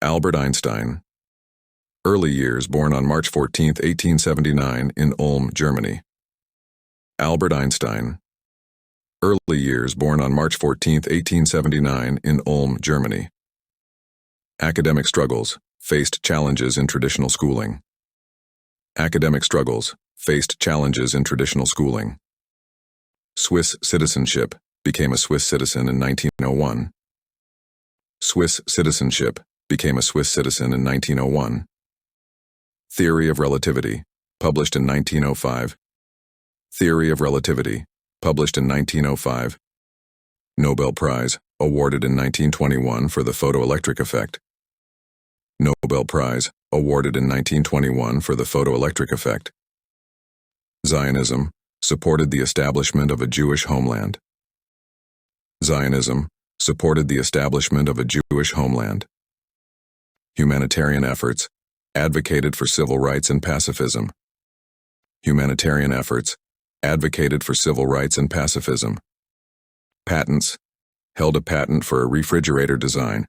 Albert Einstein. Early years, born on March 14, 1879 in Ulm, Germany. Albert Einstein. Early years, born on March 14, 1879 in Ulm, Germany. Academic struggles, faced challenges in traditional schooling. Academic struggles, faced challenges in traditional schooling. Swiss citizenship, became a Swiss citizen in 1901. Swiss citizenship, became a Swiss citizen in 1901. Theory of relativity, published in 1905. Theory of relativity, published in 1905. Nobel Prize, awarded in 1921 for the photoelectric effect. Nobel Prize, awarded in 1921 for the photoelectric effect. Zionism, supported the establishment of a Jewish homeland. Zionism, supported the establishment of a Jewish homeland. Humanitarian efforts, advocated for civil rights and pacifism. Humanitarian efforts, advocated for civil rights and pacifism. Patents, held a patent for a refrigerator design.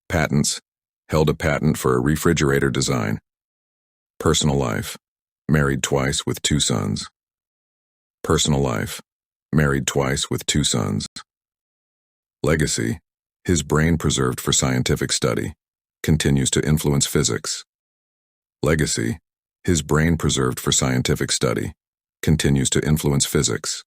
Patents, held a patent for a refrigerator design. Personal life, married twice with 2 sons. Personal life, married twice with 2 sons. Legacy, his brain preserved for scientific study, continues to influence physics. Legacy, his brain preserved for scientific study, continues to influence physics.